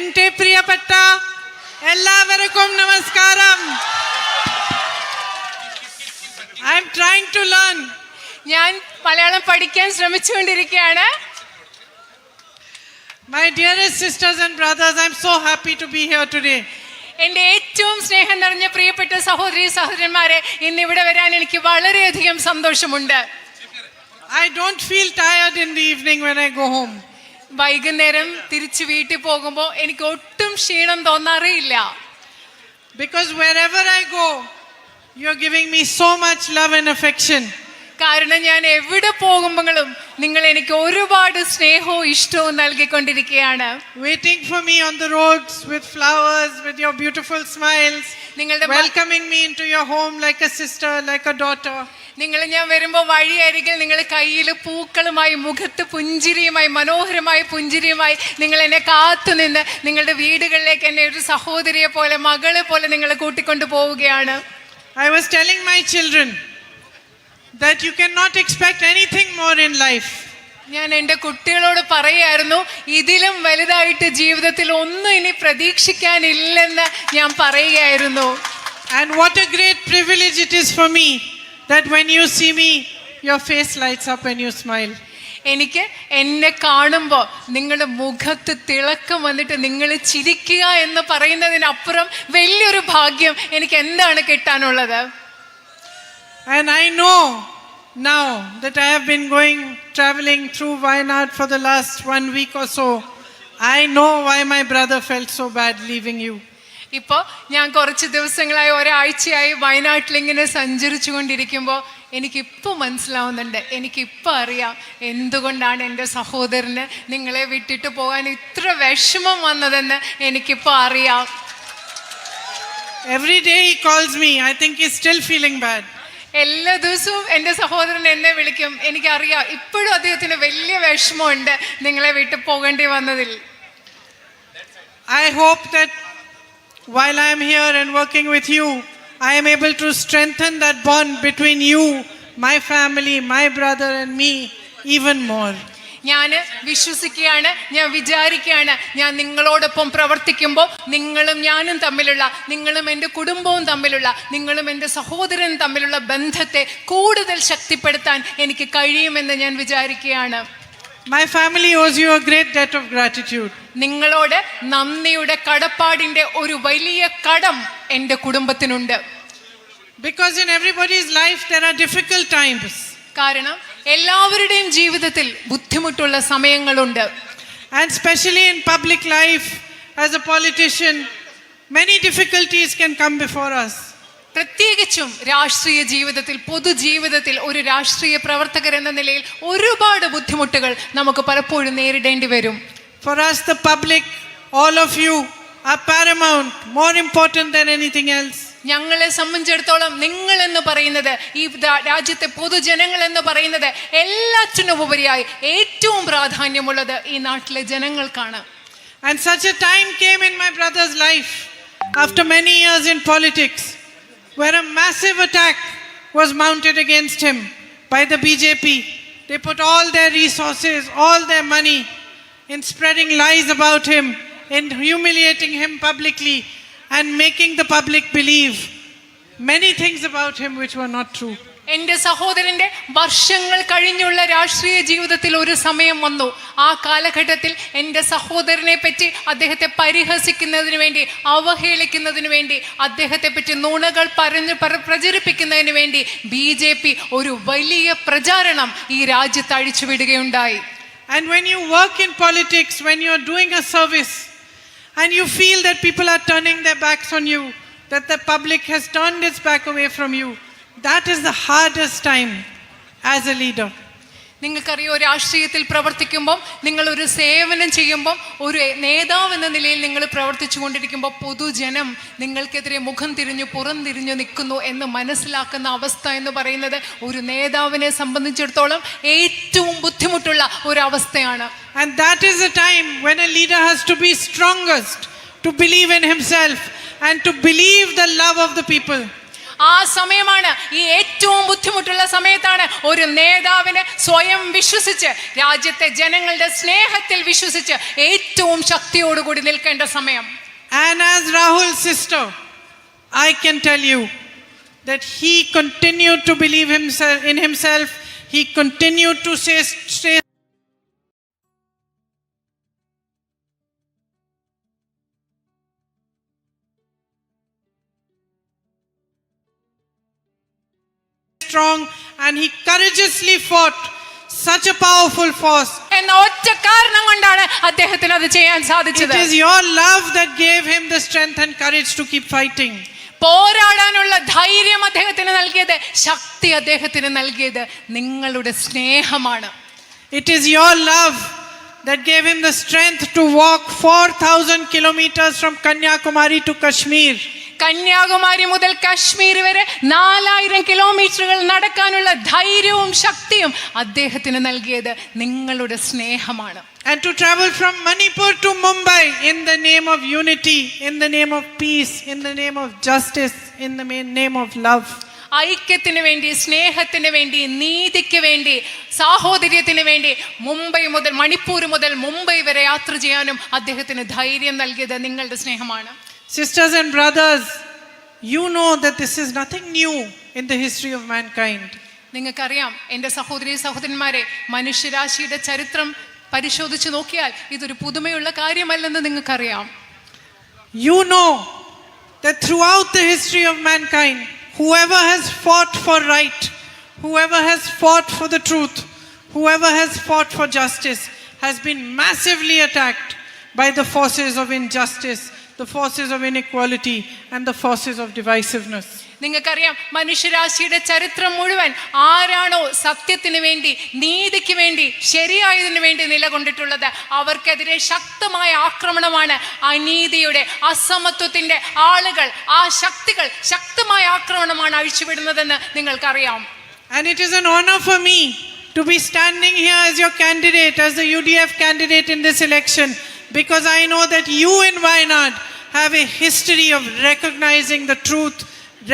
എൻ്റെ പ്രിയപ്പെട്ട എല്ലാവർക്കും നമസ്കാരം. I am trying to learn. ഞാൻ മലയാളം പഠിക്കാൻ ശ്രമിച്ചുകൊണ്ടിരിക്കുകയാണ്. My dearest sisters and brothers, I am so happy to be here today. എൻ്റെ ഏറ്റവും സ്നേഹം നിറഞ്ഞ പ്രിയപ്പെട്ട സഹോദരി സഹോദരന്മാരെ, ഇന്ന് ഇവിടെ വരാൻ എനിക്ക് വളരെയധികം സന്തോഷമുണ്ട്. I don't feel tired in the evening when I go home. വൈകുന്നേരം തിരിച്ചു വീട്ടിൽ പോകുമ്പോൾ എനിക്ക് ഒട്ടും ക്ഷീണം തോന്നാറില്ല. Because wherever I go, you are giving me so much love and affection. കാരണം ഞാൻ എവിടെ പോകുമ്പോഴും നിങ്ങൾ എനിക്ക് ഒരുപാട് സ്നേഹവും ഇഷ്ടവും നൽകിക്കൊണ്ടിരിക്കുകയാണ്. Waiting for me on the roads with flowers, with your beautiful smiles, welcoming me into your home like a sister, like a daughter. നിങ്ങൾ ഞാൻ വരുമ്പോൾ വഴിയരികിൽ നിങ്ങൾ കയ്യിൽ പൂക്കളുമായി മുഖത്ത് പുഞ്ചിരിയുമായി മനോഹരമായ പുഞ്ചിരിയുമായി നിങ്ങൾ എന്നെ കാത്തുനിന്ന് നിങ്ങളുടെ വീടുകളിലേക്ക് എന്നെ ഒരു സഹോദരിയെ പോലെ മകളെ പോലെ നിങ്ങൾ കൂട്ടിക്കൊണ്ടു പോവുകയാണ്. I was telling my children that you cannot expect anything more in life. ഞാൻ എൻ്റെ കുട്ടികളോട് പറയായിരുന്നു, ഇതിലും വലുതായിട്ട് ജീവിതത്തിൽ ഒന്നും ഇനി പ്രതീക്ഷിക്കാനില്ലെന്ന് ഞാൻ പറയുകയായിരുന്നു. And what a great privilege it is for me that when you see me, your face lights up and you smile. എനിക്ക് എന്നെ കാണുമ്പോൾ നിങ്ങളുടെ മുഖത്ത് തിളക്കം വന്നിട്ട് നിങ്ങൾ ചിരിക്കുക എന്ന് പറയുന്നതിനപ്പുറം വലിയൊരു ഭാഗ്യം എനിക്ക് എന്താണ് കിട്ടാനുള്ളത്? And I know now that I have been traveling through Wayanad for the last 1 week or so. I know why my brother felt so bad leaving you. ഇപ്പോൾ ഞാൻ കുറച്ച് ദിവസങ്ങളായി ഒരാഴ്ചയായി വയനാട്ടിൽ ഇങ്ങനെ സഞ്ചരിച്ചു കൊണ്ടിരിക്കുമ്പോൾ എനിക്കിപ്പോൾ മനസ്സിലാവുന്നുണ്ട്, എനിക്കിപ്പോൾ അറിയാം എന്തുകൊണ്ടാണ് എൻ്റെ സഹോദരന് നിങ്ങളെ വിട്ടിട്ട് പോകാൻ ഇത്ര വിഷമം വന്നതെന്ന് എനിക്കിപ്പോൾ അറിയാം. Every day he calls me. I think he's still feeling bad. എല്ലാ ദിവസവും എൻ്റെ സഹോദരൻ എന്നെ വിളിക്കും. എനിക്കറിയാം ഇപ്പോഴും അദ്ദേഹത്തിന് വലിയ വിഷമമുണ്ട് നിങ്ങളെ വിട്ടു പോകേണ്ടി വന്നതിൽ. I hope that while I am here and working with you, I am able to strengthen that bond between you, my family, my brother and me even more. ഞാൻ വിശ്വസിക്കുകയാണ്, ഞാൻ വിചാരിക്കുകയാണ്, ഞാൻ നിങ്ങളോടൊപ്പം പ്രവർത്തിക്കുമ്പോൾ നിങ്ങളും ഞാനും തമ്മിലുള്ള, നിങ്ങളും എൻ്റെ കുടുംബവും തമ്മിലുള്ള, നിങ്ങളും എൻ്റെ സഹോദരനും തമ്മിലുള്ള ബന്ധത്തെ കൂടുതൽ ശക്തിപ്പെടുത്താൻ എനിക്ക് കഴിയുമെന്ന് ഞാൻ വിചാരിക്കുകയാണ്. My family owes you a great debt of gratitude. നിങ്ങളോട് നന്ദിയുടെ കടപ്പാടിൻ്റെ ഒരു വലിയ കടം എൻ്റെ കുടുംബത്തിനുണ്ട്. Because in everybody's life there are difficult times. കാരണം എല്ലാവരുടെയും ജീവിതത്തിൽ ബുദ്ധിമുട്ടുള്ള സമയങ്ങളുണ്ട്. And especially in public life, as a politician, many difficulties can come before us. പ്രത്യേകിച്ചും രാഷ്ട്രീയ ജീവിതത്തിൽ, പൊതുജീവിതത്തിൽ ഒരു രാഷ്ട്രീയ പ്രവർത്തകർ എന്ന നിലയിൽ ഒരുപാട് ബുദ്ധിമുട്ടുകൾ നമുക്ക് പലപ്പോഴും നേരിടേണ്ടി വരും. For us, the public, all of you are paramount, more important than anything else. ഞങ്ങളെ സംബന്ധിച്ചിടത്തോളം നിങ്ങൾ എന്ന് പറയുന്നത്, ഈ രാജ്യത്തെ പൊതുജനങ്ങൾ എന്ന് പറയുന്നത് എല്ലാറ്റിനും ഉപരിയായി ഏറ്റവും പ്രാധാന്യമുള്ളത് ഈ നാട്ടിലെ ജനങ്ങൾക്കാണ്. And such a time came in my brother's life after many years in politics, where a massive attack was mounted against him by the BJP. They put all their resources, all their money in spreading lies about him, in humiliating him publicly and making the public believe many things about him which were not true. എൻ്റെ സഹോദരൻ്റെ വർഷങ്ങൾ കഴിഞ്ഞുള്ള രാഷ്ട്രീയ ജീവിതത്തിൽ ഒരു സമയം വന്നു. ആ കാലഘട്ടത്തിൽ എൻ്റെ സഹോദരനെ പറ്റി അദ്ദേഹത്തെ പരിഹസിക്കുന്നതിന് വേണ്ടി, അവഹേളിക്കുന്നതിന് വേണ്ടി, അദ്ദേഹത്തെ പറ്റി നുണകൾ പ്രചരിപ്പിക്കുന്നതിന് വേണ്ടി BJP ഒരു വലിയ പ്രചാരണം ഈ രാജ്യത്ത് അഴിച്ചുവിടുകയുണ്ടായി. And when you work in politics, when you are doing a service and you feel that people are turning their backs on you, that the public has turned its back away from you, that is the hardest time as a leader. നിങ്ങൾക്കറിയോ, രാഷ്ട്രീയത്തിൽ പ്രവർത്തിക്കുമ്പം, നിങ്ങളൊരു സേവനം ചെയ്യുമ്പം, ഒരു നേതാവ് എന്ന നിലയിൽ നിങ്ങൾ പ്രവർത്തിച്ചു കൊണ്ടിരിക്കുമ്പോൾ പൊതുജനം നിങ്ങൾക്കെതിരെ മുഖം തിരിഞ്ഞു പുറംതിരിഞ്ഞു നിൽക്കുന്നു എന്ന് മനസ്സിലാക്കുന്ന അവസ്ഥ എന്ന് പറയുന്നത് ഒരു നേതാവിനെ സംബന്ധിച്ചിടത്തോളം ഏറ്റവും ബുദ്ധിമുട്ടുള്ള ഒരു അവസ്ഥയാണ്. And that is the time when a leader has to be strongest, to believe in himself and to believe the love of the people. ആ സമയമാണ്, ഈ ഏറ്റവും ബുദ്ധിമുട്ടുള്ള സമയത്താണ് ഒരു നേതാവിന് സ്വയം വിശ്വസിച്ച്, രാജ്യത്തെ ജനങ്ങളുടെ സ്നേഹത്തിൽ വിശ്വസിച്ച് ഏറ്റവും ശക്തിയോടുകൂടി നിൽക്കേണ്ട സമയം. And as Rahul's sister, I can tell you that he continued to believe in himself. He continued to stay strong, and he courageously fought such a powerful force. എന്ന ഒറ്റ കാരണം കൊണ്ടാണ് അദ്ദേഹത്തിന് അത് ചെയ്യാൻ സാധിച്ചത്. It is your love that gave him the strength and courage to keep fighting. പോരാടാനുള്ള ധൈര്യം അദ്ദേഹത്തിന് നൽകിയത്, ശക്തി അദ്ദേഹത്തിന് നൽകിയത് നിങ്ങളുടെ സ്നേഹമാണ്. It is your love that gave him the strength to walk 4,000 kilometers from Kanyakumari to Kashmir. Kanyakumari മുതൽ കശ്മീർ വരെ 4000 കിലോമീറ്ററുകൾ നടക്കാനുള്ള ധൈര്യവും ശക്തിയും അദ്ദേഹത്തിന് നൽകിയത് നിങ്ങളുടെ സ്നേഹമാണ്. And to travel from Manipur to Mumbai in the name of unity, in the name of peace, in the name of justice, in the name of love. ഐക്യത്തിന് വേണ്ടി, സ്നേഹത്തിന് വേണ്ടി, നീതിക്ക് വേണ്ടി, സാഹോദര്യത്തിന് വേണ്ടി മണിപ്പൂർ മുതൽ മുംബൈ വരെ യാത്ര ചെയ്യാനും അദ്ദേഹത്തിന് ധൈര്യം നൽകിയത് നിങ്ങളുടെ സ്നേഹമാണ്. Sisters and brothers, you know that this is nothing new in the history of mankind. നിങ്ങൾക്കറിയാം എൻ്റെ സഹോദരി സഹോദരന്മാരെ, മനുഷ്യരാശിയുടെ ചരിത്രം പരിശോധിച്ച് നോക്കിയാൽ ഇതൊരു പുതുമയുള്ള കാര്യമല്ലെന്ന് നിങ്ങൾക്കറിയാം. You know that throughout the history of mankind, whoever has fought for right, whoever has fought for the truth, whoever has fought for justice has been massively attacked by the forces of injustice, the forces of inequality, and the forces of divisiveness. നിങ്ങൾക്കറിയാം, മനുഷ്യരാശിയുടെ ചരിത്രം മുഴുവൻ ആരാണോ സത്യത്തിന് വേണ്ടി, നീതിക്ക് വേണ്ടി, ശരിയായതിനു വേണ്ടി നിലകൊണ്ടിട്ടുള്ളത്, അവർക്കെതിരെ ശക്തമായ ആക്രമണമാണ് അനീതിയുടെ, അസമത്വത്തിന്റെ ആളുകൾ, ആ ശക്തികൾ ശക്തമായ ആക്രമണമാണ് അഴിച്ചുവിടുന്നതെന്ന് നിങ്ങൾക്കറിയാം. And it is an honor for me to be standing here as your candidate, as the UDF candidate in this election, because I know that you in Wayanad have a history of recognizing the truth,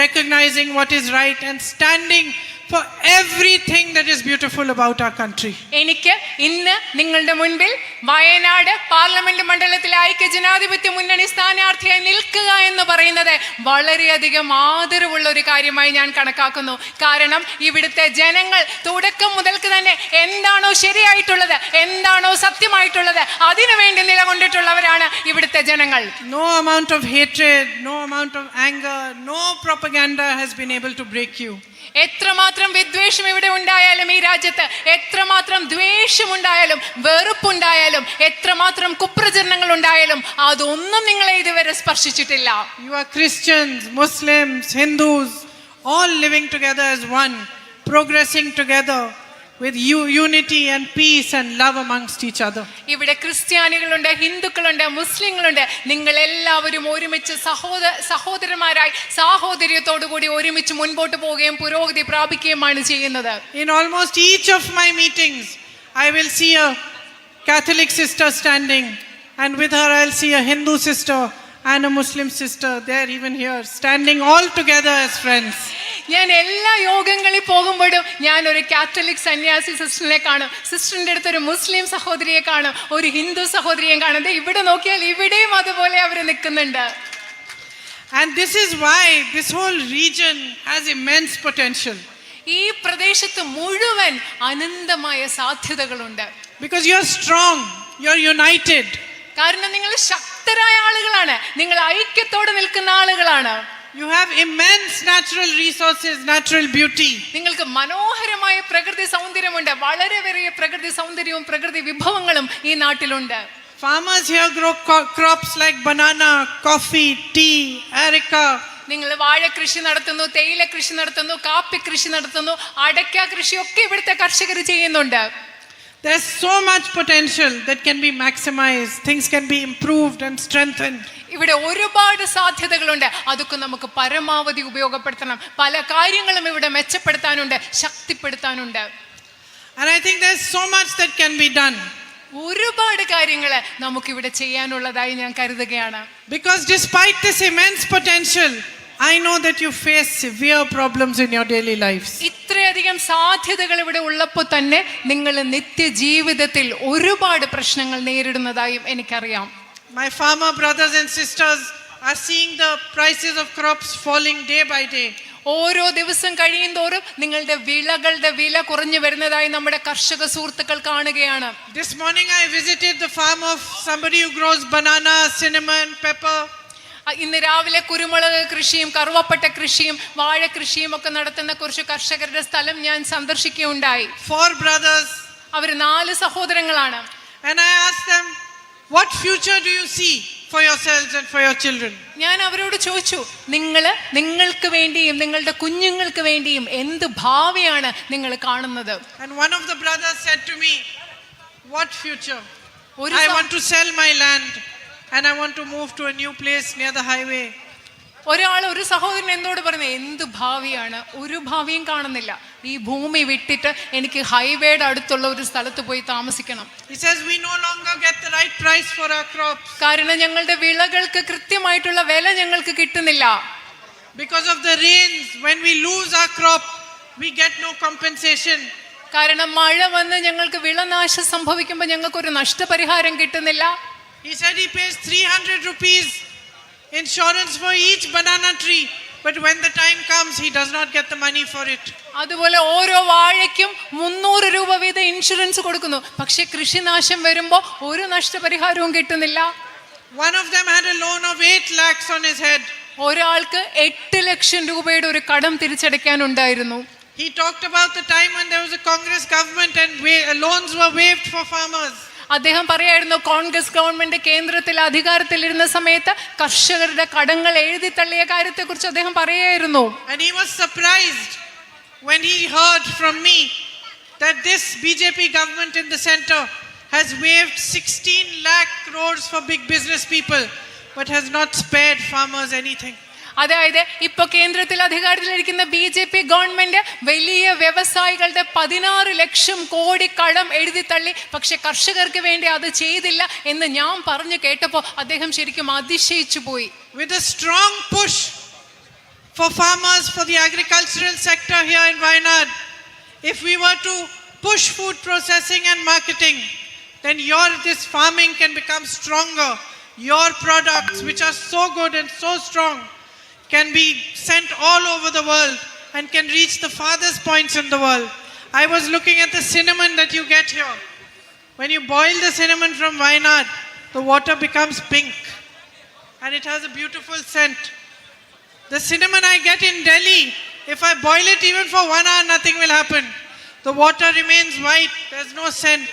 recognizing what is right, and standing for everything that is beautiful about our country. എനിക്ക് ഇന്ന് നിങ്ങളുടെ മുൻപിൽ Wayanad parliament മണ്ഡലത്തിലെ ഐക്യ ജനാധിപത്യ മുന്നണി സ്ഥാനാർത്ഥിയായി നിൽക്കുക എന്ന് പറയുന്നത് വളരെയധികം ആദരവുള്ള ഒരു കാര്യമായി ഞാൻ കണക്കാക്കുന്നു. കാരണം ഇവിടുത്തെ ജനങ്ങൾ തുടക്കം മുതൽക്ക് തന്നെ എന്താണോ ശരിയായിട്ടുള്ളത്, എന്താണോ സത്യമായിട്ടുള്ളത്, അതിനുവേണ്ടി നിലകൊണ്ടിട്ടുള്ളവരാണ് ഇവിടുത്തെ ജനങ്ങൾ. No amount of hatred, no amount of anger, no propaganda has been able to break you. എത്രമാത്രം വിദ്വേഷം ഇവിടെ ഉണ്ടായാലും, ഈ രാജ്യത്ത് എത്രമാത്രം ദ്വേഷമുണ്ടായാലും, വെറുപ്പുണ്ടായാലും, എത്രമാത്രം കുപ്രചരണങ്ങൾ ഉണ്ടായാലും, അതൊന്നും നിങ്ങളെ ഇതുവരെ സ്പർശിച്ചിട്ടില്ല. You are Christians, Muslims, Hindus, all living together as one, progressing together with unity and peace and love amongst each other. ഇവിടെ ക്രിസ്ത്യാനികളുണ്ട്, ഹിന്ദുക്കളുണ്ട്, മുസ്ലിങ്ങളുണ്ട്. നിങ്ങൾ എല്ലാവരും ഒരുമിച്ച് സഹോദരന്മാരായി സാഹോദര്യത്തോടുകൂടി ഒരുമിച്ച് മുൻപോട്ട് പോവുകയും പുരോഗതി പ്രാപിക്കുകയുമാണ് ചെയ്യുന്നത്. In almost each of my meetings, I will see a Catholic sister standing, and with her I'll see a Hindu sister and a Muslim sister. They're even here, standing all together as friends. ഞാൻ എല്ലാ യോഗങ്ങളിൽ പോകുമ്പോഴും ഞാൻ ഒരു Catholic സന്യാസി സിസ്റ്ററിനെ കാണും, സിസ്റ്ററിന്റെ അടുത്ത് ഒരു മുസ്ലിം സഹോദരിയെ കാണും, ഒരു ഹിന്ദു സഹോദരിയെ കാണും. ഇവിടെ നോക്കിയാൽ ഇവിടെയും അതുപോലെ അവർ നിൽക്കുന്നുണ്ട്. And this is why this whole region has immense potential. ഈ പ്രദേശത്ത് മുഴുവൻ അനന്തമായ സാധ്യതകളുണ്ട്. Because you're strong, you're united. കാരണം നിങ്ങൾ ശക്തരായ ആളുകളാണ്, നിങ്ങൾ ഐക്യത്തോടെ നിൽക്കുന്ന ആളുകളാണ്. You have immense natural resources, natural beauty. നിങ്ങൾക്ക് മനോഹരമായ പ്രകൃതി സൗന്ദര്യമുണ്ട്, വളരെ വലിയ പ്രകൃതി സൗന്ദര്യവും പ്രകൃതി വിഭവങ്ങളും ഈ നാട്ടിലുണ്ട്. Farmers here grow crops like banana, coffee, tea, areca. നിങ്ങൾ വാഴ കൃഷി നടത്തുന്നു, തേയില കൃഷി നടത്തുന്നു, കാപ്പി കൃഷി നടത്തുന്നു, അടയ്ക്ക കൃഷിയൊക്കെ ഇവിടുത്തെ കർഷകർ ചെയ്യുന്നുണ്ട്. There's so much potential that can be maximized. Things can be improved and strengthened. ഇവിടെ ഒരുപാട് സാധ്യതകളുണ്ട്, അതൊക്കെ നമുക്ക് പരമാവധി ഉപയോഗപ്പെടുത്തണം. പല കാര്യങ്ങളും ഇവിടെ മെച്ചപ്പെടുത്താനുണ്ട്, ശക്തിപ്പെടുത്താനുണ്ട്. And I think there's so much that can be done. ഒരുപാട് കാര്യങ്ങൾ നമുക്കിവിടെ ചെയ്യാനുള്ളതായി ഞാൻ കരുതുകയാണ്. Because despite this immense potential, I know that you face severe problems in your daily lives. ഇത്രയധികം സാധ്യതകൾ ഇവിടെ ഉള്ളപ്പോൾ തന്നെ നിങ്ങൾ നിത്യജീവിതത്തിൽ ഒരുപാട് പ്രശ്നങ്ങൾ നേരിടുന്നതായും എനിക്കറിയാം. My farmer brothers and sisters are seeing the prices of crops falling day by day. ഓരോ ദിവസം കഴിയുന്തോറും നിങ്ങളുടെ വിളകളുടെ വില കുറഞ്ഞു വരുന്നതായി നമ്മുടെ കർഷക സുഹൃത്തുക്കൾ കാണുകയാണ്. This morning I visited the farm of somebody who grows banana, cinnamon, pepper. ഇന്ന് രാവിലെ കുരുമുളക് കൃഷിയും കറുവപ്പട്ട കൃഷിയും വാഴ കൃഷിയും ഒക്കെ നടത്തുന്ന കുറച്ച് കർഷകരുടെ സ്ഥലം ഞാൻ സന്ദർശിക്കുകയുണ്ടായി. 4 brothers. അവർ 4 സഹോദരങ്ങളാണ്. And I asked them, what future do you see for yourselves and for your children? ഞാൻ അവരോട് ചോദിച്ചു, നിങ്ങൾക്ക് വേണ്ടിയും നിങ്ങളുടെ കുഞ്ഞുങ്ങൾക്ക് വേണ്ടിയും എന്ത് ഭാവിയാണ് നിങ്ങൾ കാണുന്നത്? And one of the brothers said to me, what future? I want to sell my land and I want to move to a new place near the highway. ഒരു സഹോദരൻ എന്നോട് പറഞ്ഞു, എന്ത് ഭാവിയാണ്? ഒരു ഭാവിയും കാണുന്നില്ല. ഈ ഭൂമി വിട്ടിട്ട് എനിക്ക് ഹൈവേയുടെ അടുത്തുള്ള ഒരു സ്ഥലത്ത് പോയി താമസിക്കണം. He says we no longer get the right price for our crops. കാരണം ഞങ്ങളുടെ വിളകൾക്ക് കൃത്യമായിട്ടുള്ള വില ഞങ്ങൾക്ക് കിട്ടുന്നില്ല. Because of the rains, when we lose our crop, we get no compensation. കാരണം മഴ വന്ന് ഞങ്ങൾക്ക് വിളനാശം സംഭവിക്കുമ്പോൾ ഞങ്ങൾക്ക് ഒരു നഷ്ടപരിഹാരം കിട്ടുന്നില്ല. He said he pays 300 rupees insurance for each banana tree, but when the time comes he does not get the money for it. അതുപോലെ ഓരോ വാഴയ്ക്കും 300 രൂപ വീതം ഇൻഷുറൻസ് കൊടുക്കുന്നു. പക്ഷേ കൃഷിനാശം വരുമ്പോൾ ഒരു നഷ്ടപരിഹാരവും കിട്ടുന്നില്ല. One of them had a loan of 8 lakhs on his head. ഒരാൾക്ക് 8 ലക്ഷം രൂപയുടെ ഒരു കടം തിരിച്ചടയ്ക്കാനുണ്ടായിരുന്നു. He talked about the time when there was a Congress government and loans were waived for farmers. അദ്ദേഹം പറയായിരുന്നു, കോൺഗ്രസ് ഗവൺമെന്റ് കേന്ദ്രത്തിൽ അധികാരത്തിലിരുന്ന സമയത്ത് കർഷകരുടെ കടങ്ങൾ എഴുതി തള്ളിയ കാര്യത്തെക്കുറിച്ച് അദ്ദേഹം പറയായിരുന്നു. And he was surprised when he heard from me that this BJP government in the center has waived 16 lakh crores for big business people but has not spared farmers anything. അതായത് ഇപ്പൊ കേന്ദ്രത്തിൽ അധികാരത്തിലിരിക്കുന്ന BJP ഗവൺമെന്റ് വലിയ വ്യവസായികളുടെ 16 ലക്ഷം കോടി കടം എഴുതി തള്ളി, പക്ഷെ കർഷകർക്ക് വേണ്ടി അത് ചെയ്തില്ല എന്ന് ഞാൻ പറഞ്ഞു കേട്ടപ്പോൾ അദ്ദേഹം ശരിക്കും അതിശയിച്ചു പോയി. With a strong push for farmers, for the agricultural sector here in Wayanad, if we were to push food processing and marketing, then this farming can become stronger. Your products, which are so good and so strong, can be sent all over the world and can reach the farthest points in the world. I was looking at the cinnamon that you get here. When you boil the cinnamon from Wayanad, the water becomes pink and it has a beautiful scent. The cinnamon I get in Delhi, if I boil it even for 1 hour, nothing will happen. The water remains white, there's no scent.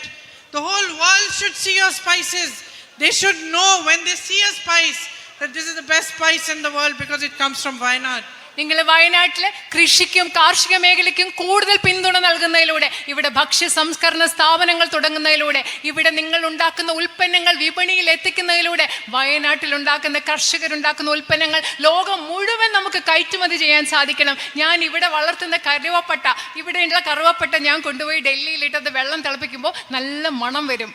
The whole world should see your spices. They should know when they see a spice that this is the best spice in the world because it comes from Wayanad. നിങ്ങൾ വയനാട്ടിലെ കൃഷിക്കും കാർഷിക മേഖലയ്ക്കും കൂടുതൽ പിന്തുണ നൽകുന്നതിലൂടെ, ഇവിടെ ഭക്ഷ്യ സംസ്കരണ സ്ഥാപനങ്ങൾ തുടങ്ങുന്നതിലൂടെ, ഇവിടെ നിങ്ങൾ ഉണ്ടാക്കുന്ന ഉൽപ്പന്നങ്ങൾ വിപണിയിൽ എത്തിക്കുന്നതിലൂടെ, വയനാട്ടിൽ ഉണ്ടാക്കുന്ന കർഷകരുണ്ടാക്കുന്ന ഉൽപ്പന്നങ്ങൾ ലോകം മുഴുവൻ നമുക്ക് കയറ്റുമതി ചെയ്യാൻ സാധിക്കണം. ഞാൻ ഇവിടെ വളർത്തുന്ന ഇവിടെയുള്ള കറുവപ്പട്ട ഞാൻ കൊണ്ടുപോയി ഡൽഹിയിലിട്ടത് വെള്ളം തിളപ്പിക്കുമ്പോൾ നല്ല മണം വരും.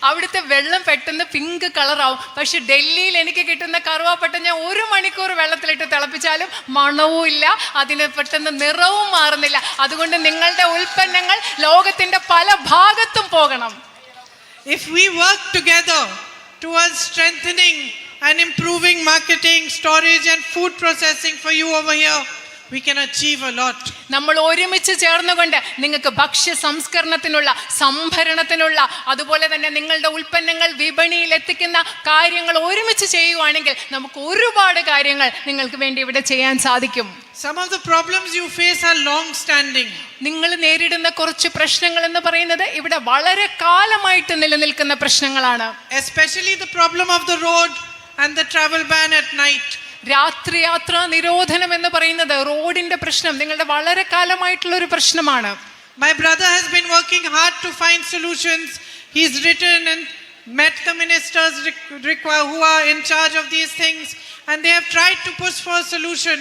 അവിടുത്തെ വെള്ളം പെട്ടെന്ന് പിങ്ക് കളറാവും. പക്ഷെ ഡൽഹിയിൽ എനിക്ക് കിട്ടുന്ന കറുവപ്പട്ട ഞാൻ 1 മണിക്കൂർ വെള്ളത്തിലിട്ട് തിളപ്പിച്ചാലും മണവും ഇല്ല, അതിന് പെട്ടെന്ന് നിറവും മാറുന്നില്ല. അതുകൊണ്ട് നിങ്ങളുടെ ഉൽപ്പന്നങ്ങൾ ലോകത്തിന്റെ പല ഭാഗത്തും പോകണം. If we work together towards strengthening and improving marketing, storage and food processing for you over here, we can achieve a lot. നമ്മൾ ഒരുമിച്ച് ചേർന്നുകൊണ്ട് നിങ്ങൾക്ക് ഭക്ഷ്യ സംസ്കരണത്തിനുള്ള, സംഭരണത്തിനുള്ള, അതുപോലെ തന്നെ നിങ്ങളുടെ ഉൽപ്പന്നങ്ങൾ വിപണിയിൽ എത്തിക്കുന്ന കാര്യങ്ങൾ ഒരുമിച്ച് ചെയ്യുവാണെങ്കിൽ നമുക്ക് ഒരുപാട് കാര്യങ്ങൾ നിങ്ങൾക്ക് വേണ്ടി ഇവിടെ ചെയ്യാൻ സാധിക്കും. Some of the problems you face are long standing. നിങ്ങൾ നേരിടുന്ന കുറച്ച് പ്രശ്നങ്ങൾ എന്ന് പറയുന്നത് ഇവിടെ വളരെ കാലമായിട്ട് നിലനിൽക്കുന്ന പ്രശ്നങ്ങളാണ്. Especially the problem of the road and the travel ban at night. രാത്രി യാത്രാ നിരോധനം എന്ന് പറയുന്നത് റോഡിന്റെ പ്രശ്നം നിങ്ങളുടെ വളരെ കാലമായിട്ടുള്ള ഒരു പ്രശ്നമാണ്. My brother has been working hard to find solutions. He's written and met the ministers who are in charge of these things and they have tried to push for a solution.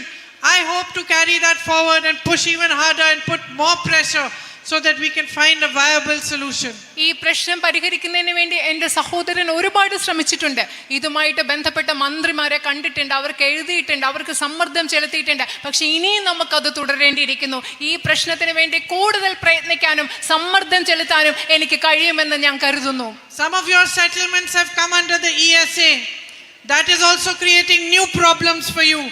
I hope to carry that forward and push even harder and put more pressure so that we can find a viable solution. ഈ പ്രശ്നം പരിഹരിക്കുന്നതിന് വേണ്ടി എൻ്റെ സഹോദരൻ ഒരുപാട് ശ്രമിച്ചിട്ടുണ്ട്. ഇതുമായിട്ട് ബന്ധപ്പെട്ട മന്ത്രിമാരെ കണ്ടിട്ടുണ്ട്, അവർക്ക് എഴുതിയിട്ടുണ്ട്, അവർക്ക് സമ്മർദ്ദം ചെലുത്തിയിട്ടുണ്ട്. പക്ഷെ ഇനിയും നമുക്കത് തുടരേണ്ടിയിരിക്കുന്നു. ഈ പ്രശ്നത്തിന് വേണ്ടി കൂടുതൽ പ്രയത്നിക്കാനും സമ്മർദ്ദം ചെലുത്താനും എനിക്ക് കഴിയുമെന്ന് ഞാൻ കരുതുന്നു. Some of your settlements have come under the ESA. That is also creating new problems for you.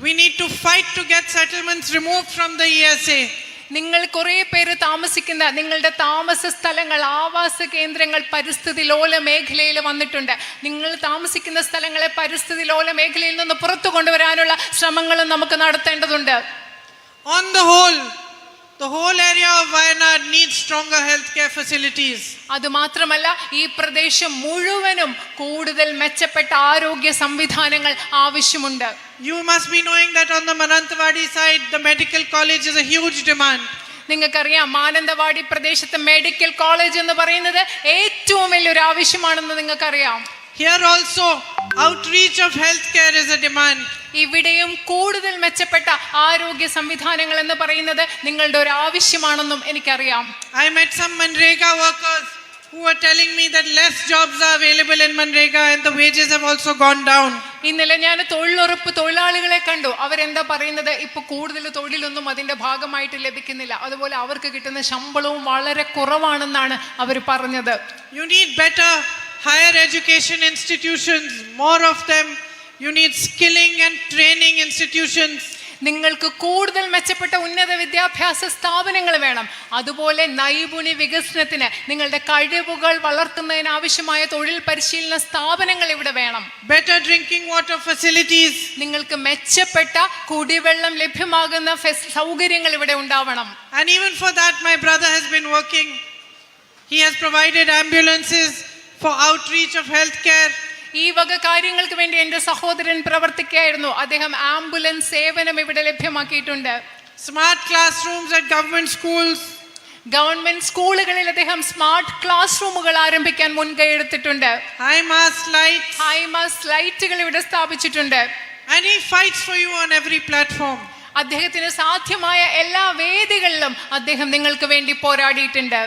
We need to fight to get settlements removed from the ESA. നിങ്ങൾ കുറേ പേര് താമസിക്കുന്ന നിങ്ങളുടെ താമസ സ്ഥലങ്ങൾ, ആവാസ കേന്ദ്രങ്ങൾ പരിസ്ഥിതി ലോല മേഖലയിൽ വന്നിട്ടുണ്ട്. നിങ്ങൾ താമസിക്കുന്ന സ്ഥലങ്ങളെ പരിസ്ഥിതി ലോല മേഖലയിൽ നിന്ന് പുറത്തു കൊണ്ടുവരാനുള്ള ശ്രമങ്ങളും നമുക്ക് നടത്തേണ്ടതുണ്ട്. On the whole area of Wayanad needs stronger healthcare facilities. അതുമാത്രമല്ല, ഈ പ്രദേശം മുഴുവനും കൂടുതൽ മെച്ചപ്പെട്ട ആരോഗ്യ സംവിധാനങ്ങൾ ആവശ്യമുണ്ട്. You must be knowing that on the Mananthavadi side, the medical college is a huge demand. നിങ്ങൾക്കറിയാം, മാനന്തവാടി പ്രദേശത്ത് മെഡിക്കൽ കോളേജ് എന്ന് പറയുന്നത് ഏറ്റവും വലിയൊരു ആവശ്യമാണെന്ന് നിങ്ങൾക്കറിയാം. Here also, outreach of healthcare is a demand. ഇവിടെയും കൂടുതൽ മെച്ചപ്പെട്ട ആരോഗ്യ സംവിധാനങ്ങൾ എന്ന് പറയുന്നത് നിങ്ങളുടെ ഒരു ആവശ്യമാണെന്നും എനിക്കറിയാം. I met some Manrega workers who were telling me that less jobs are available in Manrega and the wages have also gone down. ഇന്നലെ ഞാൻ തൊഴിലുറപ്പ് തൊഴിലാളികളെ കണ്ടു. അവരെന്താ പറയുന്നത്, ഇപ്പൊ കൂടുതൽ തൊഴിലൊന്നും അതിന്റെ ഭാഗമായിട്ട് ലഭിക്കുന്നില്ല, അതുപോലെ അവർക്ക് കിട്ടുന്ന ശമ്പളവും വളരെ കുറവാണെന്നാണ് അവർ പറഞ്ഞത്. You need better higher education institutions, more of them. You need skilling and training institutions. നിങ്ങൾക്ക് കൂടുതൽ മെച്ചപ്പെട്ട ഉന്നത വിദ്യാഭ്യാസ സ്ഥാപനങ്ങൾ വേണം. അതുപോലെ നൈപുണ്യ വികസനത്തിന്, നിങ്ങളുടെ കഴിവുകൾ വളർത്തുന്നതിന് ആവശ്യമായ തൊഴിൽ പരിശീലന സ്ഥാപനങ്ങൾ ഇവിടെ വേണം. Better drinking water facilities. നിങ്ങൾക്ക് മെച്ചപ്പെട്ട കുടിവെള്ളം ലഭ്യമാകുന്ന സൗകര്യങ്ങൾ ഇവിടെ ഉണ്ടാവണം. And even for that my brother has been working. He has provided ambulances for outreach of healthcare. ഈ വക കാര്യങ്ങൾക്ക് വേണ്ടി എൻ്റെ സഹോദരൻ പ്രവർത്തിക്കുകയായിരുന്നു. അദ്ദേഹം ആംബുലൻസ് സേവനം ഇവിടെ ലഭ്യമാക്കിയിട്ടുണ്ട്. Smart classrooms at government schools. Government സ്കൂളുകളിൽ അദ്ദേഹം സ്മാർട്ട് ക്ലാസ് റൂമുകൾ ആരംഭിക്കാൻ മുൻകൈ എടുത്തിട്ടുണ്ട്. ഹൈമാസ് ലൈറ്റുകൾ ഇവിടെ സ്ഥാപിച്ചിട്ടുണ്ട്. And he fights for you on every platform. അദ്ദേഹത്തിന് സാധ്യമായ എല്ലാ വേദികളിലും അദ്ദേഹം നിങ്ങൾക്ക് വേണ്ടി പോരാടിയിട്ടുണ്ട്.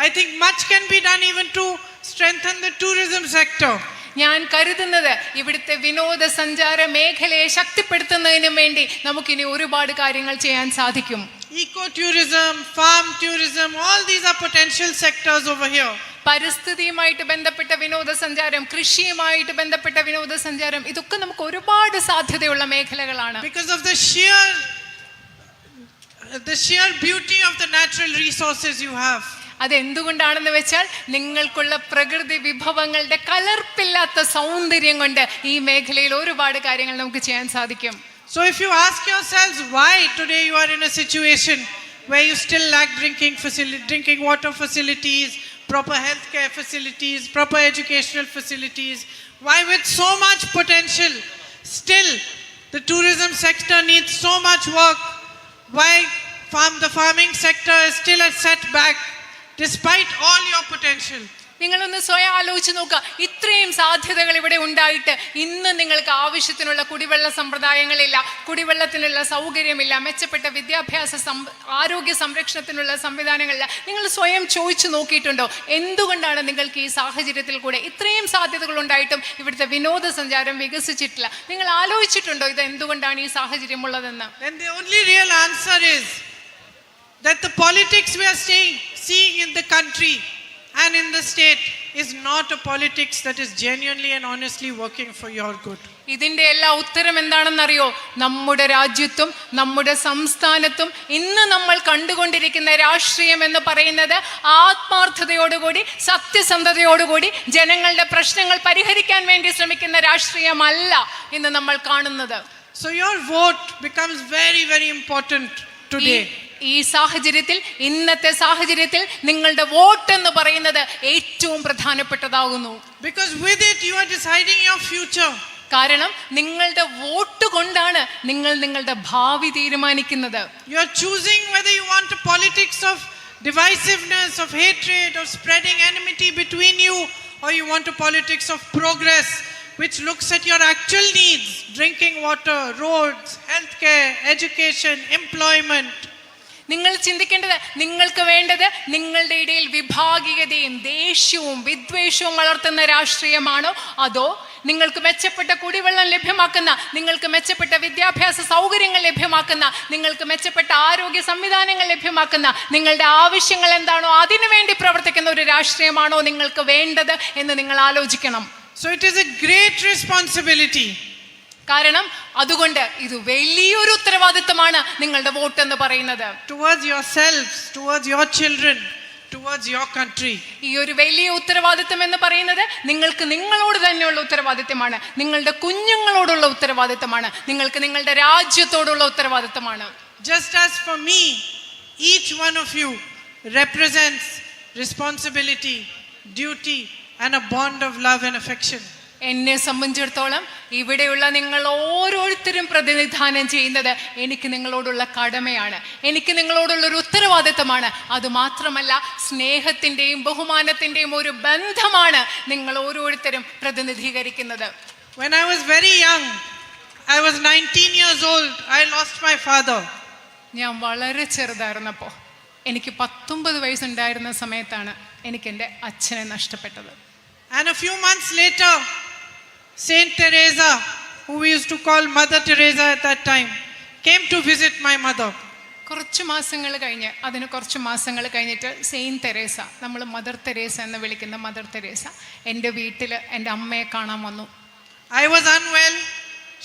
I think much can be done even to strengthen the tourism sector. ഞാൻ കരുതുന്നത് ഇവിടുത്തെ വിനോദസഞ്ചാര മേഖലയെ ശക്തിപ്പെടുത്തുന്നതിന് വേണ്ടി നമുക്കിനി ഒരുപാട് കാര്യങ്ങൾ ചെയ്യാൻ സാധിക്കും. Eco-tourism, farm tourism, all these are potential sectors over here. പരിസ്ഥിതിയുമായിട്ട് ബന്ധപ്പെട്ട വിനോദസഞ്ചാരം, കൃഷിയുമായിട്ട് ബന്ധപ്പെട്ട വിനോദസഞ്ചാരം, ഇതൊക്കെ നമുക്ക് ഒരുപാട് സാധ്യതയുള്ള മേഖലകളാണ്. Because of the sheer beauty of the natural resources you have. അതെന്തുകൊണ്ടാണെന്ന് വെച്ചാൽ നിങ്ങൾക്കുള്ള പ്രകൃതി വിഭവങ്ങളുടെ കലർപ്പില്ലാത്ത സൗന്ദര്യം കൊണ്ട് ഈ മേഖലയിൽ ഒരുപാട് കാര്യങ്ങൾ നമുക്ക് ചെയ്യാൻ സാധിക്കും. So if you ask yourselves why today you are in a situation where you still lack drinking water facilities, proper healthcare facilities, proper educational facilities, why with so much potential still the tourism sector needs so much work, why the farming sector is still a setback despite all your potential. നിങ്ങളൊന്ന് സ്വയം ആലോചിച്ച് നോക്കുക. ഇത്രയും സാധ്യതകൾ ഇവിടെ ഉണ്ടായിട്ട് ഇന്ന് നിങ്ങൾക്ക് ആവശ്യത്തിനുള്ള കുടിവെള്ള സമ്പ്രദായങ്ങളില്ല, കുടിവെള്ളത്തിനുള്ള സൗകര്യമില്ല, മെച്ചപ്പെട്ട വിദ്യാഭ്യാസ ആരോഗ്യ സംരക്ഷണത്തിനുള്ള സംവിധാനങ്ങളില്ല. നിങ്ങൾ സ്വയം ചോദിച്ചു നോക്കിയിട്ടുണ്ടോ എന്തുകൊണ്ടാണ് നിങ്ങൾക്ക് ഈ സാഹചര്യത്തിൽ കൂടെ ഇത്രയും സാധ്യതകൾ ഉണ്ടായിട്ടും ഇവിടുത്തെ വിനോദസഞ്ചാരം വികസിച്ചിട്ടില്ല? നിങ്ങൾ ആലോചിച്ചിട്ടുണ്ടോ ഇത് എന്തുകൊണ്ടാണ് ഈ സാഹചര്യം ഉള്ളതെന്ന്? Then the only real answer is that the politics we are seeing in the country and in the state is not a politics that is genuinely and honestly working for your good. ഇതിന്റെ എല്ലാ ഉത്തരം എന്താണെന്നറിയോ? നമ്മുടെ രാജ്യത്തും നമ്മുടെ സംസ്ഥാനത്തും ഇന്ന് നമ്മൾ കണ്ടുകൊണ്ടിരിക്കുന്ന രാഷ്ട്രീയം എന്ന് പറയുന്നത് ആത്മാർത്ഥതയോടുകൂടി സത്യസന്ധതയോടുകൂടി ജനങ്ങളുടെ പ്രശ്നങ്ങൾ പരിഹരിക്കാൻ വേണ്ടി ശ്രമിക്കുന്ന രാഷ്ട്രീയമല്ല ഇന്ന് നമ്മൾ കാണുന്നത്. So your vote becomes very, very important today. ഈ സാഹചര്യത്തിൽ, ഇന്നത്തെ സാഹചര്യത്തിൽ നിങ്ങളുടെ വോട്ട് എന്ന് പറയുന്നത് ഏറ്റവും പ്രധാനപ്പെട്ടതാകുന്നു. Because with it you are deciding your future. കാരണം നിങ്ങളുടെ വോട്ട് കൊണ്ടാണ് നിങ്ങൾ നിങ്ങളുടെ ഭാവി തീരുമാനിക്കുന്നത്. You are choosing whether you want a politics of divisiveness, of hatred, of spreading enmity between you, or you want a politics of progress which looks at your actual needs: drinking water, roads, healthcare, education, employment. നിങ്ങൾ ചിന്തിക്കേണ്ടത്, നിങ്ങൾക്ക് വേണ്ടത് നിങ്ങളുടെ ഇടയിൽ വിഭാഗീയതയും ദേഷ്യവും വിദ്വേഷവും വളർത്തുന്ന രാഷ്ട്രീയമാണോ, അതോ നിങ്ങൾക്ക് മെച്ചപ്പെട്ട കുടിവെള്ളം ലഭ്യമാക്കുന്ന, നിങ്ങൾക്ക് മെച്ചപ്പെട്ട വിദ്യാഭ്യാസ സൗകര്യങ്ങൾ ലഭ്യമാക്കുന്ന, നിങ്ങൾക്ക് മെച്ചപ്പെട്ട ആരോഗ്യ സംവിധാനങ്ങൾ ലഭ്യമാക്കുന്ന, നിങ്ങളുടെ ആവശ്യങ്ങൾ എന്താണോ അതിനുവേണ്ടി പ്രവർത്തിക്കുന്ന ഒരു രാഷ്ട്രീയമാണോ നിങ്ങൾക്ക് വേണ്ടത് എന്ന് നിങ്ങൾ ആലോചിക്കണം. So it is a great responsibility. കാരണം അതുകൊണ്ട് ഇത് വലിയൊരു ഉത്തരവാദിത്തമാണ് നിങ്ങളുടെ വോട്ട് എന്ന് പറയുന്നത്. Towards yourselves, towards your children, towards your country. ഈ ഒരു വലിയ ഉത്തരവാദിത്തം എന്ന് പറയുന്നത് നിങ്ങൾക്ക് നിങ്ങളോട് തന്നെയുള്ള ഉത്തരവാദിത്തമാണ്, നിങ്ങളുടെ കുഞ്ഞുങ്ങളോടുള്ള ഉത്തരവാദിത്തമാണ്, നിങ്ങൾക്ക് നിങ്ങളുടെ രാജ്യത്തോടുള്ള ഉത്തരവാദിത്തമാണ്. Just as for me, each one of you represents responsibility, duty and a bond of love and affection. എന്നെ സംബന്ധിച്ചിടത്തോളം ഇവിടെയുള്ള നിങ്ങൾ ഓരോരുത്തരും പ്രതിനിധാനം ചെയ്യുന്നത് എനിക്ക് നിങ്ങളോടുള്ള കടമയാണ്, എനിക്ക് നിങ്ങളോടുള്ള ഒരു ഉത്തരവാദിത്തമാണ്. അതുമാത്രമല്ല സ്നേഹത്തിൻ്റെയും ബഹുമാനത്തിൻ്റെയും ഒരു ബന്ധമാണ് നിങ്ങൾ ഓരോരുത്തരും പ്രതിനിധീകരിക്കുന്നത്. When I was very young, I was 19 years old, I lost my father. ഞാൻ വളരെ ചെറുതായിരുന്നപ്പോൾ, എനിക്ക് 19 വയസ്സുണ്ടായിരുന്ന സമയത്താണ് എനിക്ക് എൻ്റെ അച്ഛനെ നഷ്ടപ്പെട്ടത്. And a few months later, Saint Teresa, who we used to call Mother Teresa at that time, came to visit my mother. കുറച്ച് മാസങ്ങൾ കഴിഞ്ഞിട്ട് സെയിൻറ്റ് തെരേസ, നമ്മൾ മദർ തെരേസ എന്ന് വിളിക്കുന്ന മദർ തെരേസ എൻ്റെ വീട്ടിൽ എൻ്റെ അമ്മയെ കാണാൻ വന്നു. I was unwell.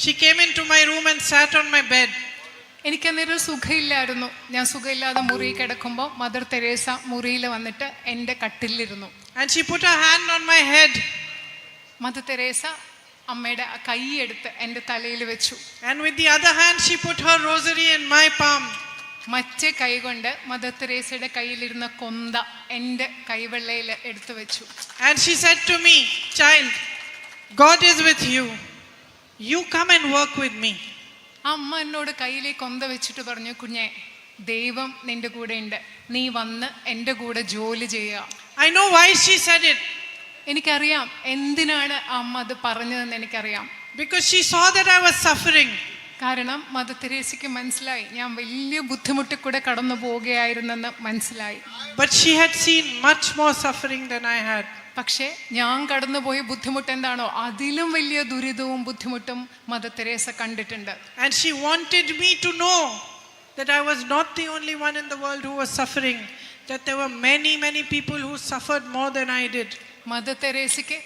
She came into my room and sat on my bed. എനിക്കന്നേരം സുഖമില്ലായിരുന്നു. ഞാൻ സുഖമില്ലാതെ മുറി കിടക്കുമ്പോൾ മദർ തെരേസ മുറിയിൽ വന്നിട്ട് എൻ്റെ കട്ടിലിരുന്നു. And she put her hand on my head. Mother Teresa അമ്മയുടെ കൈ എടുത്ത് എൻ്റെ തലയിൽ വെച്ചു. And with the other hand she put her rosary in my palm. മറ്റേ കൈ കൊണ്ട് മദർ തെരേസയുടെ കയ്യിലിരുന്ന കൊന്ത എൻ്റെ കൈവെള്ളയിൽ എടുത്തു വെച്ചു. And she said to me, "Child, God is with you. You come and work with me." അമ്മ എന്നോട് കയ്യിലേക്ക് കൊന്ത വെച്ചിട്ട് പറഞ്ഞു, കുഞ്ഞെ, ദൈവം നിന്റെ കൂടെ ഉണ്ട്, നീ വന്ന് എൻ്റെ കൂടെ ജോലി ചെയ്യുക. I know why she said it. എനിക്കറിയാം എന്തിനാണ് അമ്മ അത് പറഞ്ഞതെന്ന് എനിക്കറിയാം. Because she saw that I was suffering. കാരണം മദർ തെരേസയ്ക്ക് മനസ്സിലായി ഞാൻ വലിയ ബുദ്ധിമുട്ടിൽ കൂടെ കടന്നു പോവുകയായിരുന്നെന്ന് മനസ്സിലായി. But she had seen much more suffering than I had. പക്ഷേ ഞാൻ കടന്നുപോയ ബുദ്ധിമുട്ട് എന്താണോ അതിലും വലിയ ദുരിതവും ബുദ്ധിമുട്ടും മദർ തെരേസ കണ്ടിട്ടുണ്ട്. And she wanted me to know that I was not the only one in the world who was suffering, that there were many people who suffered more than I did. Mother തെരേസയ്ക്ക്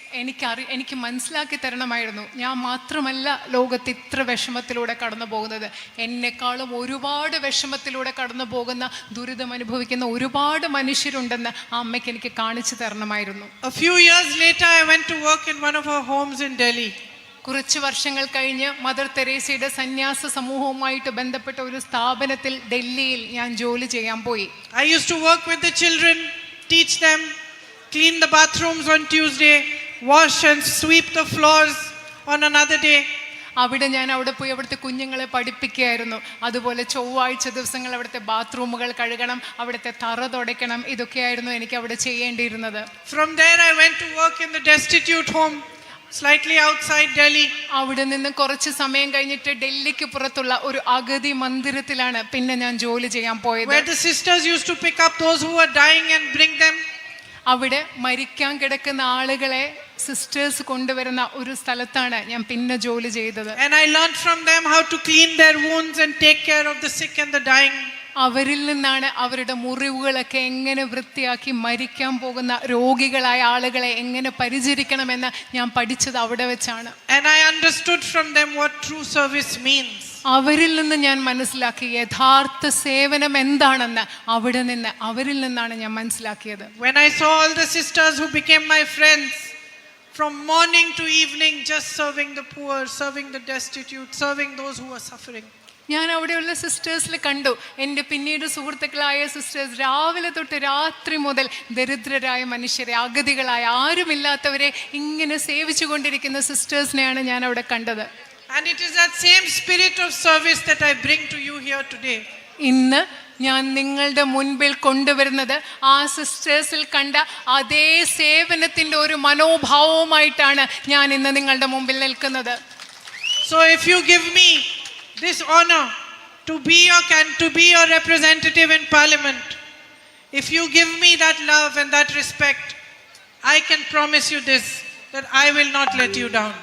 എനിക്ക് മനസ്സിലാക്കി തരണമായിരുന്നു, ഞാൻ മാത്രമല്ല ലോകത്ത് ഇത്ര വിഷമത്തിലൂടെ കടന്നു പോകുന്നത്, എന്നെക്കാളും ഒരുപാട് വിഷമത്തിലൂടെ കടന്നു പോകുന്ന ദുരിതം അനുഭവിക്കുന്ന ഒരുപാട് മനുഷ്യരുണ്ടെന്ന് ആ അമ്മയ്ക്ക് എനിക്ക് കാണിച്ചു തരണമായിരുന്നു. A few years later I went to work in one of her homes in Delhi. കുറച്ച് വർഷങ്ങൾ കഴിഞ്ഞ് മദർ തെരേസയുടെ സന്യാസ സമൂഹവുമായിട്ട് ബന്ധപ്പെട്ട ഒരു സ്ഥാപനത്തിൽ ഡൽഹിയിൽ ഞാൻ ജോലി ചെയ്യാൻ പോയി. I used to work with the children, teach them, clean the bathrooms on Tuesday, wash and sweep the floors on another day. അവിടെ പോയി അവിടുത്തെ കുഞ്ഞുങ്ങളെ പഠിപ്പിക്കുകയായിരുന്നു. അതുപോലെ ചൊവ്വാഴ്ച ദിവസങ്ങൾ അവിടുത്തെ ബാത്റൂമുകൾ കഴുകണം, അവിടുത്തെ തറ തുടയ്ക്കണം, ഇതൊക്കെയായിരുന്നു എനിക്ക് അവിടെ ചെയ്യേണ്ടിയിരുന്നത്. From there I went to work in the destitute home, slightly outside Delhi. അവിടെ നിന്ന് കുറച്ച് സമയം കഴിഞ്ഞിട്ട് ഡൽഹിക്ക് പുറത്തുള്ള ഒരു അഗതി മന്ദിരത്തിലാണ് പിന്നെ ഞാൻ ജോലി ചെയ്യാൻ പോയത്. Where the sisters used to pick up those who were dying and bring them. അവിടെ മരിക്കാൻ കിടക്കുന്ന ആളുകളെ സിസ്റ്റേഴ്സ് കൊണ്ടുവരുന്ന ഒരു സ്ഥലത്താണ് ഞാൻ പിന്നെ ജോലി ചെയ്തത്. And I learned from them how to clean their wounds and take care of the sick and the dying. അവരിൽ നിന്നാണ് അവരുടെ മുറിവുകളൊക്കെ എങ്ങനെ വൃത്തിയാക്കി മരിക്കാൻ പോകുന്ന രോഗികളായ ആളുകളെ എങ്ങനെ പരിചരിക്കണമെന്ന് ഞാൻ പഠിച്ചത് അവിടെ വെച്ചാണ്. And I understood from them what true service means. അവരിൽ നിന്ന് ഞാൻ മനസ്സിലാക്കി യഥാർത്ഥ സേവനം എന്താണെന്ന് അവരിൽ നിന്നാണ് ഞാൻ മനസ്സിലാക്കിയത്. When I saw all the sisters who became my friends, from morning to evening, just serving the poor, serving the destitute, serving those who were suffering. ഞാൻ അവിടെയുള്ള സിസ്റ്റേഴ്സിൽ കണ്ടു എൻ്റെ പിന്നീട് സുഹൃത്തുക്കളായ സിസ്റ്റേഴ്സ് രാവിലെ തൊട്ട് രാത്രി മുതൽ ദരിദ്രരായ മനുഷ്യരെ, അഗതികളായ ആരുമില്ലാത്തവരെ ഇങ്ങനെ സേവിച്ചു കൊണ്ടിരിക്കുന്ന സിസ്റ്റേഴ്സിനെയാണ് ഞാൻ അവിടെ കണ്ടത്. And it is that same spirit of service that I bring to you here today. ഇന്ന് ഞാൻ നിങ്ങളുടെ മുൻപിൽ കൊണ്ടുവരുന്നത് ആ സിസ്റ്റേഴ്സിൽ കണ്ട അതേ സേവനത്തിൻ്റെ ഒരു മനോഭാവവുമായിട്ടാണ് ഞാൻ ഇന്ന് നിങ്ങളുടെ മുമ്പിൽ നിൽക്കുന്നത്. So if you give me this honor to be your representative in parliament. If you give me that love and that respect, I can promise you this, that I will not let you down.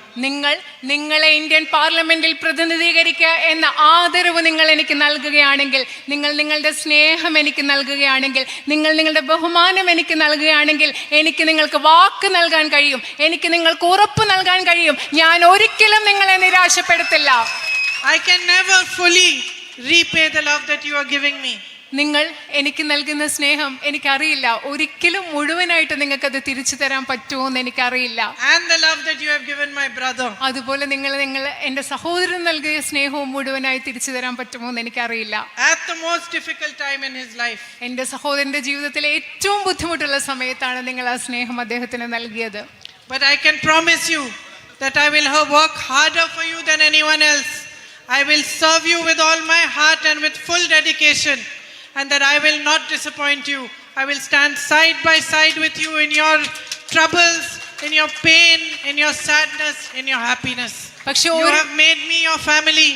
നിങ്ങളെ Indian പാർലമെന്റിൽ പ്രതിനിധീകരിക്കുക എന്ന ആദരവ് നിങ്ങൾ എനിക്ക് നൽകുകയാണെങ്കിൽ, നിങ്ങളുടെ സ്നേഹം എനിക്ക് നൽകുകയാണെങ്കിൽ, നിങ്ങളുടെ ബഹുമാനം എനിക്ക് നൽകുകയാണെങ്കിൽ, എനിക്ക് നിങ്ങൾക്ക് വാക്ക് നൽകാൻ കഴിയും, എനിക്ക് നിങ്ങൾക്ക് ഉറപ്പ് നൽകാൻ കഴിയും. ഞാൻ ഒരിക്കലും നിങ്ങളെ നിരാശപ്പെടുത്തില്ല. I can never fully repay the love that you are giving me. നിങ്ങൾ എനിക്ക് നൽകുന്ന സ്നേഹം എനിക്കറിയില്ല, ഒരിക്കലും മുഴുവനായിട്ട് നിങ്ങൾക്കത് തിരിച്ചു തരാൻ പറ്റുമോ എന്ന് എനിക്കറിയില്ല. And the love that you have given my brother. അതുപോലെ നിങ്ങൾ എൻ്റെ സഹോദരൻ നൽകിയ സ്നേഹവും മുഴുവനായി തിരിച്ചു തരാൻ പറ്റുമോ എന്ന് എനിക്കറിയില്ല. At the most difficult time in his life. എൻ്റെ സഹോദരന്റെ ജീവിതത്തിലെ ഏറ്റവും ബുദ്ധിമുട്ടുള്ള സമയത്താണ് നിങ്ങൾ ആ സ്നേഹം അദ്ദേഹത്തിന് നൽകിയത്. But I can promise you that I will work harder for you than anyone else. I will serve you with all my heart and with full dedication. And that I will not disappoint you. I will stand side by side with you in your troubles, in your pain, in your sadness, in your happiness. You have made me your family.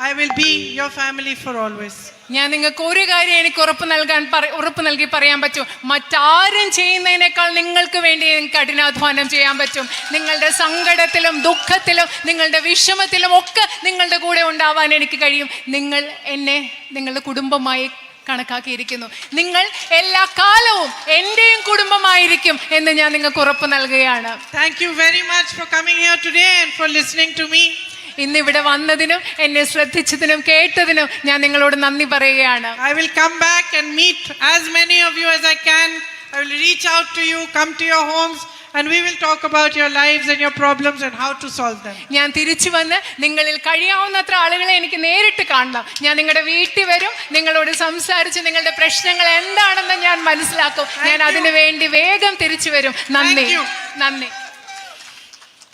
I will be your family for always. ഞാൻ നിങ്ങൾക്ക് ഒരു കാര്യം എനിക്ക് ഉറപ്പ് നൽകി പറയാൻ പറ്റും, മറ്റാരും ചെയ്യുന്നതിനേക്കാൾ നിങ്ങൾക്ക് വേണ്ടി എനിക്ക് കഠിനാധ്വാനം ചെയ്യാൻ പറ്റും. നിങ്ങളുടെ സങ്കടത്തിലും ദുഃഖത്തിലും നിങ്ങളുടെ വിഷമത്തിലും ഒക്കെ നിങ്ങളുടെ കൂടെ ഉണ്ടാവാൻ എനിക്ക് കഴിയും. നിങ്ങൾ എന്നെ നിങ്ങളുടെ കുടുംബമായി കണക്കാക്കിയിരിക്കുന്നു. നിങ്ങൾ എല്ലാ കാലവും എന്റെയും കുടുംബമായിരിക്കും എന്ന് ഞാൻ നിങ്ങൾക്ക് ഉറപ്പ് നൽകുകയാണ്. Thank you very much for coming here today and for listening to me. ഇന്നിവിടെ വന്നതിനും എന്നെ ശ്രദ്ധിച്ചതിനും കേട്ടതിനും ഞാൻ നിങ്ങളോട് നന്ദി പറയുകയാണ്. I will come back and meet as many of you as I can. I will reach out to you, come to your homes, and we will talk about your lives and your problems and how to solve them. ഞാൻ തിരിച്ചു വന്ന് നിങ്ങളിൽ കഴിയാവുന്നത്ര ആളുകളെ എനിക്ക് നേരിട്ട് കാണണം. ഞാൻ നിങ്ങളുടെ വീട്ടിൽ വരും, നിങ്ങളോട് സംസാരിച്ച് നിങ്ങളുടെ പ്രശ്നങ്ങൾ എന്താണെന്ന് ഞാൻ മനസ്സിലാക്കും. ഞാൻ അതിനു വേണ്ടി വേഗം തിരിച്ചു വരും. നന്ദി.